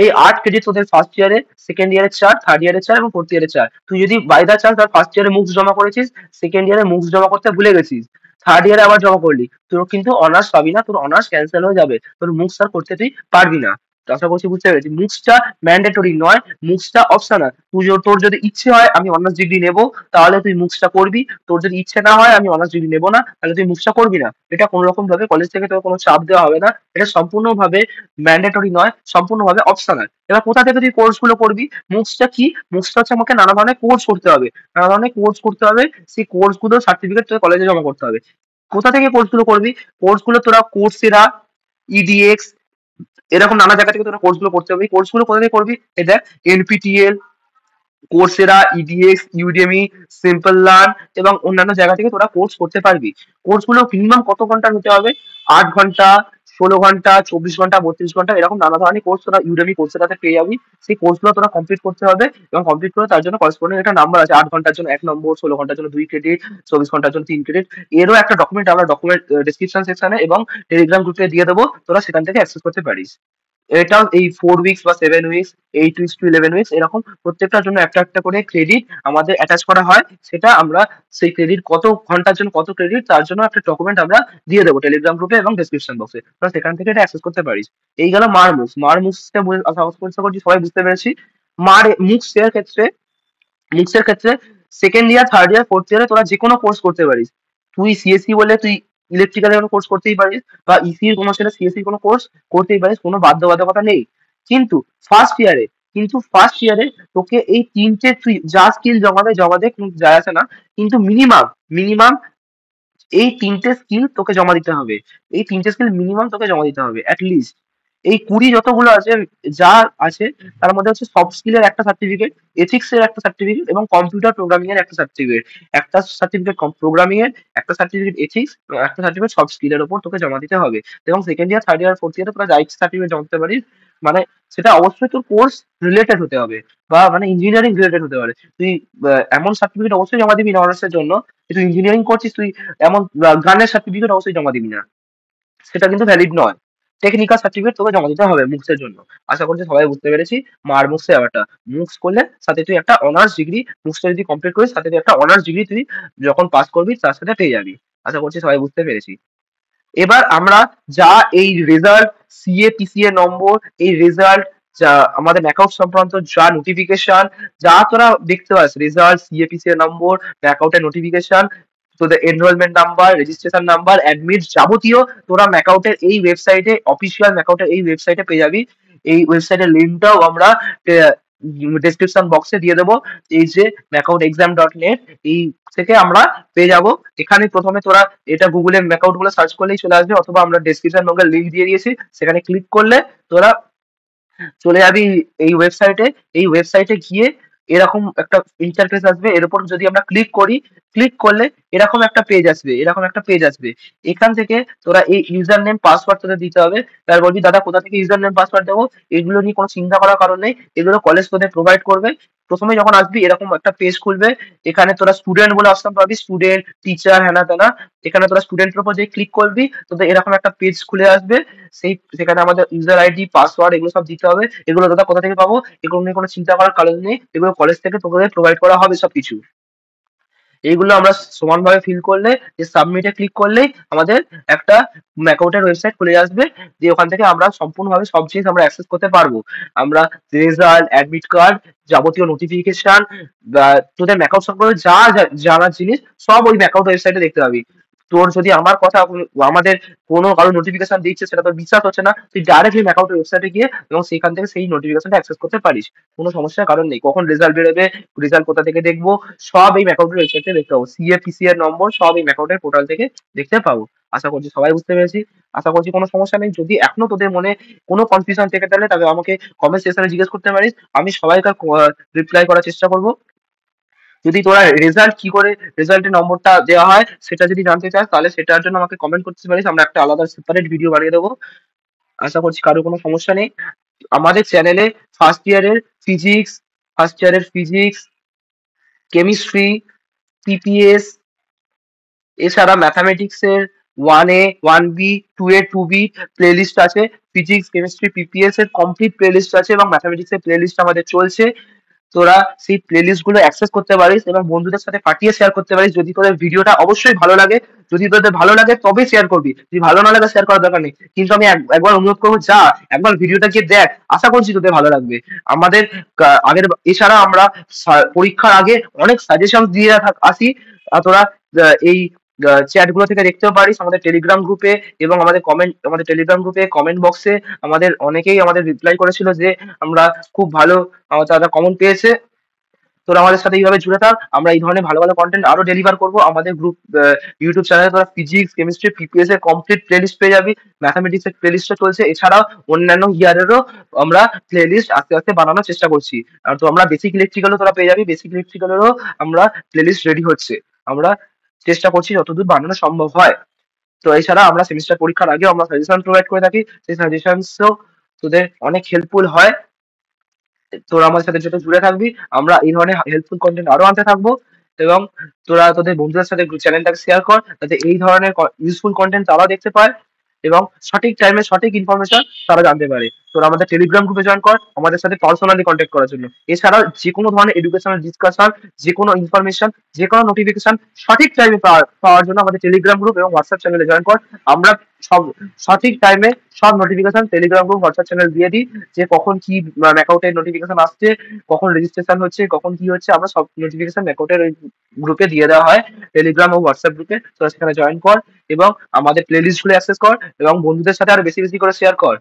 এই 8 ক্রেডিট তোদের ফার্স্ট ইয়ারে, সেকেন্ড ইয়ারে 4, থার্ড ইয়ারে 4 এবং ফোর্থ ইয়ারে 4। তুই যদি বাই দা চান্স ধর ফার্স্ট ইয়ারে মুক্স জমা করেছিস, সেকেন্ড ইয়ারে মুক্স জমা করতে ভুলে গেছিস, থার্ড ইয়ারে আবার জমা করলি, তোর কিন্তু অনার্স পাবি না, তোর অনার্স ক্যান্সেল হয়ে যাবে, তোর মুক্স আর করতে তুই পারবি না। তো আশা করছি বুঝতে পেরেছি। মুক্সটা ম্যান্ডেটরি নয়, মুক্সটা অপশনাল। তোর যদি ইচ্ছে হয় আমি অনার্স ডিগ্রি নেবো, তাহলে তুই মুক্সটা করবি। তোর যদি ইচ্ছে না হয় আমি অনার্স ডিগ্রি নেবো না, তাহলে তুই মুক্সটা করবি না। এটা কোনো রকম ভাবে কলেজ থেকে তোর কোনো চাপ দেওয়া হবে না। এটা সম্পূর্ণভাবে ম্যান্ডেটরি নয়, সম্পূর্ণভাবে অপশনাল। এবার কোথা থেকে তুই কোর্স গুলো করবি? মুক্সটা কি? মুক্সটা হচ্ছে আমাকে নানা ধরনের কোর্স করতে হবে, নানা ধরনের কোর্স করতে হবে। সেই কোর্স গুলো সার্টিফিকেট তোর কলেজে জমা করতে হবে। কোথা থেকে কোর্স গুলো করবি? কোর্স গুলো তোরা কোর্সেরা, ইডিএক্স, এরকম নানা জায়গা থেকে তোরা কোর্স গুলো করতে হবে। এই কোর্স গুলো কোথা থেকে করবি? এই দেখ, NPTEL, Coursera, edX, Udemy, simple learn এবং অন্যান্য জায়গা থেকে তোরা কোর্স করতে পারবি। কোর্সগুলো মিনিমাম কত ঘন্টার হতে হবে? 8 ঘন্টা, 16 ঘন্টা, 24 ঘন্টা, 32 ঘন্টা, এরকম নানা ধরনের কোর্স তোরা ইউডেমি কোর্সেরাতে পেয়ে যাবি। সেই কোর্সগুলো তোরা কমপ্লিট করতে হবে এবং কমপ্লিট করে তার জন্য করসপন্ডিং একটা নাম্বার আছে। 8 ঘন্টার জন্য 1 নম্বর, 16 ঘন্টার জন্য 2 ক্রেডিট, 24 ঘন্টার জন্য 3 ক্রেডিট। এরও একটা ডকুমেন্ট আমরা ডকুমেন্ট ডিসক্রিপশন সেকশনে এবং টেলিগ্রাম গ্রুপে দিয়ে দেবো, তোরা সেখান থেকে অ্যাক্সেস করতে পারিস। এটাও এই 4 উইকস বা 7 উইকস, 8 উইকস টু 11 উইকস, এরকম প্রত্যেকটার জন্য একটা একটা করে ক্রেডিট আমাদের অ্যাটাচ করা হয়। সেটা আমরা সেই ক্রেডিট কত ঘন্টার জন্য কত ক্রেডিট, তার জন্য একটা ডকুমেন্ট আমরা দিয়ে দেবো টেলিগ্রাম গ্রুপে এবং ডিসক্রিপশন বক্সে, তোরা সেখান থেকে এটা অ্যাক্সেস করতে পারিস। এই গেল মার মুভস আশা করছি সবাই বুঝতে পেরেছি। মুভস এর ক্ষেত্রে second year, third year, fourth ইয়ারে তোরা যে কোনো কোর্স করতে পারিস। তুই সিএসসি বলে তুই ইলেকট্রিক্যালের কোনো কোর্স করতেই পারিস, বা ইসির কোনো ছেলে সিএসসি কোনো কোর্স করতেই পারিস, কোনো বাধ্যবাধকতা নেই। কিন্তু ফার্স্ট ইয়ারে ফার্স্ট ইয়ারে তোকে এই তিনটে, তুই যা স্কিল জমা দে কোনো যায় আসে না, কিন্তু মিনিমাম এই তিনটে স্কিল তোকে জমা দিতে হবে। এই তিনটে স্কিল মিনিমাম তোকে জমা দিতে হবে অ্যাটলিস্ট। এই 20 যতগুলো আছে, যা আছে, তার মধ্যে হচ্ছে সফট স্কিলের একটা সার্টিফিকেট, এথিক্স এর একটা সার্টিফিকেট এবং কম্পিউটার প্রোগ্রামিং এর একটা সার্টিফিকেট। একটা সার্টিফিকেট প্রোগ্রামিং এর, একটা সার্টিফিকেট এথিক্স, একটা সার্টিফিকেট সফট স্কিলের উপর তোকে জমা দিতে হবে। এবং second year, third year, fourth ইয়ারে তোরা যা ইচ্ছে সার্টিফিকেট জমা দিতে পারিস। মানে সেটা অবশ্যই তোর কোর্স রিলেটেড হতে হবে, বা মানে ইঞ্জিনিয়ারিং রিলেটেড হতে পারে। তুই এমন সার্টিফিকেট অবশ্যই জমা দিবি না অনার্সের জন্য যে তুই ইঞ্জিনিয়ারিং করছিস, তুই এমন গানের সার্টিফিকেট অবশ্যই জমা দিবি না, সেটা কিন্তু ভ্যালিড নয়। টেকনিক্যাল সার্টিফিকেট তোকে জমা দিতে হবে মুক্সের জন্য। আশা করছি সবাই বুঝতে পেরেছি। মার মুক্সের ব্যাপারটা, মুক্স করলে সাথে তুই একটা অনার্স ডিগ্রি, মুক্সটা যদি কমপ্লিট করিস সাথে তুই একটা অনার্স ডিগ্রি তুই যখন পাস করবি তার সাথে পেয়ে যাবি। আশা করছি সবাই বুঝতে পেরেছি। এবার আমরা যা এই রেজাল্ট, সিএ পিসিএ নম্বর, এই রেজাল্ট, যা আমাদের ব্যাকআউট সংক্রান্ত যা নোটিফিকেশন, যা তোরা দেখতে পাস, রেজাল্ট, সিএ পিসিএ নম্বর, ব্যাকআউটের নোটিফিকেশন, তোদের enrolment number, registration number, admit, যাবতীয় তোরা ম্যাকআউটের এই ওয়েবসাইটে, অফিসিয়াল ম্যাকআউটের এই ওয়েবসাইটে পেয়ে যাবি। এই ওয়েবসাইটের লিঙ্কটাও আমরা ডেসক্রিপশন বক্সে দিয়ে দেবো। এই যে ম্যাকআউট এই থেকে আমরা পেয়ে যাব। এখানে প্রথমে তোরা এটা গুগলে ম্যাকআউট বলে সার্চ করলেই চলে আসবে, অথবা আমরা ডেসক্রিপশন বক্সে লিঙ্ক দিয়ে দিয়েছি, সেখানে ক্লিক করলে তোরা চলে যাবি এই ওয়েবসাইটে। এই ওয়েবসাইটে গিয়ে এরকম একটা ইন্টারফেস আসবে, এর উপর যদি আমরা ক্লিক করি, ক্লিক করলে এরকম একটা পেজ আসবে। এখান থেকে তোরা এই ইউজার নেম পাসওয়ার্ড তোদের দিতে হবে। তার বলবি দাদা কোথা থেকে ইউজার নেম পাসওয়ার্ড দেবো? এগুলো নিয়ে কোনো চিন্তা করার কারণ নেই, এগুলো কলেজ তোদের প্রোভাইড করবে। প্রথমে যখন আসবি এরকম একটা পেজ খুলবে, এখানে তোরা স্টুডেন্ট বলে অপশন পাবি, স্টুডেন্ট, টিচার, হ্যানা তেনা। এখানে তোরা স্টুডেন্টের উপর যে ক্লিক করবি, তোদের এরকম একটা পেজ খুলে আসবে। সেখানে আমাদের ইউজার আইডি, পাসওয়ার্ড, এগুলো সব দিতে হবে। এগুলো দাদা কোথা থেকে পাবো? এগুলো নিয়ে কোনো চিন্তা করার কারণ নেই, এগুলো কলেজ থেকে তোদের প্রোভাইড করা হবে সবকিছু। এইগুলো আমরা সমানভাবে ফিল করলে, যে সাবমিটে ক্লিক করলেই আমাদের একটা ম্যাকআউটের ওয়েবসাইট খুলে আসবে, যে ওখান থেকে আমরা সম্পূর্ণভাবে সব জিনিস আমরা অ্যাক্সেস করতে পারবো। আমরা রেজাল্ট, অ্যাডমিট কার্ড, যাবতীয় নোটিফিকেশন, তোদের ম্যাকআউট সম্পর্কে যা জানার জিনিস সব ওই ম্যাকআউট ওয়েবসাইটে দেখতে পাবি। তোর যদি আমার কথা আমাদের কোনো কারো নোটিফিকেশন দিচ্ছে, সেটা তোর বিশ্বাস হচ্ছে না, তুই ডাইরেক্টলি ম্যাকআউটের ওয়েবসাইটে গিয়ে এবং সেখান থেকে সেই নোটিফিকেশনটা অ্যাক্সেস করতে পারিস। কোনো সমস্যার কারণ নেই। কখন রেজাল্ট বেরোবে, রেজাল্ট কোথা থেকে দেখবো, সব এই ম্যাকআউটের ওয়েবসাইটে দেখতে পাবো। সিএ পিসিএর নম্বর সব এই ম্যাকআউটের পোর্টাল থেকে দেখতে পাবো। আশা করছি সবাই বুঝতে পেরেছি। আশা করছি কোনো সমস্যা নেই। যদি এখনো তোদের মনে কোনো কনফিউশন থেকে থাকে, তবে আমাকে কমেন্ট সেকশনে জিজ্ঞেস করতে পারিস। আমি সবাইকার রিপ্লাই করার চেষ্টা করবো। যদি তোরা রেজাল্ট কি করে রেজাল্টের নম্বরটা দেওয়া হয় সেটা যদি জানতে চাস, তাহলে সেটার জন্য আমাকে কমেন্ট করতে পারিস। আমরা একটা আলাদা সেপারেট ভিডিও বানিয়ে দেবো। আশা করছি কারো কোনো সমস্যা নেই। আমাদের চ্যানেলে ফার্স্ট ইয়ারের ফিজিক্স, কেমিস্ট্রি, পিপিএস, এছাড়া ম্যাথামেটিক্স এর 1A 1B 2A 2B playlist আছে। ফিজিক্স, কেমিস্ট্রি, পিপিএস এর কমপ্লিট প্লেলিস্ট আছে এবং ম্যাথামেটিক্স এর প্লেলিস্ট আমাদের চলছে। তোরা সেই প্লেলিস্ট গুলো অ্যাক্সেস করতে পারিস এবং বন্ধুদের সাথে পাঠিয়ে শেয়ার করতে পারিস। যদি তোদের ভিডিওটা অবশ্যই ভালো লাগে, যদি তোদের ভালো লাগে তবে শেয়ার করবি, যদি ভালো না লাগে শেয়ার করার দরকার নেই। কিন্তু আমি একবার অনুরোধ করবো, যা একবার ভিডিওটা গিয়ে দেখ, আশা করছি তোদের ভালো লাগবে। আমাদের এছাড়া আমরা পরীক্ষার আগে অনেক সাজেশন দিয়ে আসি। তোরা এই চ্যাট গুলো থেকে দেখতেও পারিস আমাদের টেলিগ্রাম গ্রুপে, এবং আমাদের টেলিগ্রাম গ্রুপে কমেন্ট বক্সে আমাদের অনেকেই আমাদের রিপ্লাই করেছিল যে আমরা খুব ভালো, তারা কমেন্ট পেয়েছে। তোরা আমাদের সাথে এইভাবে জুড়ে থাক। আমরা এই ধরনের ভালো ভালো কন্টেন্ট আরো ডেলিভার করবো। আমাদের গ্রুপ ইউটিউব চ্যানেলে তোরা ফিজিক্স, কেমিস্ট্রি, পিপিএস এর কমপ্লিট প্লেলিস্ট পেয়ে যাবি। ম্যাথামেটিক্স এর প্লেলিস্টও চলছে। এছাড়াও অন্যান্য ইয়ারেরও আমরা প্লেলিস্ট আস্তে আস্তে বানানোর চেষ্টা করছি। আর তো আমরা বেসিক ইলেকট্রিক্যালও তোরা পেয়ে যাবি। বেসিক ইলেকট্রিক্যালেরও আমরা প্লেলিস্ট রেডি হচ্ছে। আমরা চেষ্টা করছি যতদূর বানানো সম্ভব হয়। তো এছাড়া আমরা সেমিস্টার পরীক্ষার আগেও আমরা সাজেশন প্রোভাইড করে থাকি। সেই সাজেশনসও তোদের অনেক হেল্পফুল হয়। তোরা আমাদের সাথে যত জুড়ে থাকবি, আমরা এই ধরনের হেল্পফুল কন্টেন্ট আরো আনতে থাকবো। এবং তোরা তোদের বন্ধুদের সাথে চ্যানেলটাকে শেয়ার কর, যাতে এই ধরনের ইউজফুল কন্টেন্ট তারা দেখতে পায় এবং সঠিক টাইমে সঠিক ইনফরমেশন তারা জানতে পারে। তোরা আমাদের টেলিগ্রাম গ্রুপে জয়েন কর আমাদের সাথে পার্সোনালি কন্ট্যাক্ট করার জন্য। এছাড়াও যে কোনো ধরনের এডুকেশনাল ডিসকাশন, যে কোনো ইনফরমেশন, যে কোনো নোটিফিকেশন সঠিক টাইমে পাওয়ার জন্য আমাদের টেলিগ্রাম গ্রুপ এবং হোয়াটসঅ্যাপ চ্যানেলে জয়েন কর। আমরা সব সঠিক টাইমে সব notification Telegram group, WhatsApp channel দিয়ে দিই, যে কখন কি ম্যাকআউটের নোটিফিকেশন আসছে, কখন রেজিস্ট্রেশন হচ্ছে, কখন কি হচ্ছে, আমরা সব নোটিফিকেশন ম্যাকআউটের ওই গ্রুপে দিয়ে দেওয়া হয়, টেলিগ্রাম ও হোয়াটসঅ্যাপ গ্রুপে। তো সেখানে জয়েন কর এবং আমাদের প্লেলিস্ট গুলো অ্যাক্সেস কর এবং বন্ধুদের সাথে আরো বেশি বেশি করে শেয়ার কর।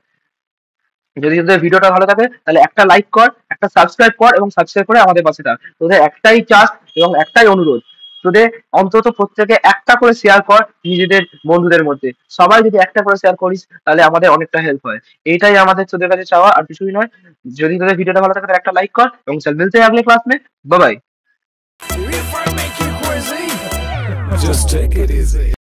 যদি তোদের ভিডিওটা ভালো থাকে তাহলে একটা লাইক কর, একটা সাবস্ক্রাইব কর এবং সাবস্ক্রাইব করে আমাদের পাশে থাক। তোদের একটাই চাষ এবং একটাই অনুরোধ, তোদের অন্তত প্রত্যেকে একটা করে শেয়ার কর নিজেদের বন্ধুদের মধ্যে। সবাই যদি একটা করে শেয়ার করিস তাহলে আমাদের অনেকটা হেল্প হয়। এইটাই আমাদের তোদের কাছে চাওয়া, আর কিছুই নয়। যদি তোদের ভিডিওটা ভালো থাকে তাহলে একটা লাইক কর এবং চল মিলতে हैं अगले क्लास में। Bye bye. Just take it easy.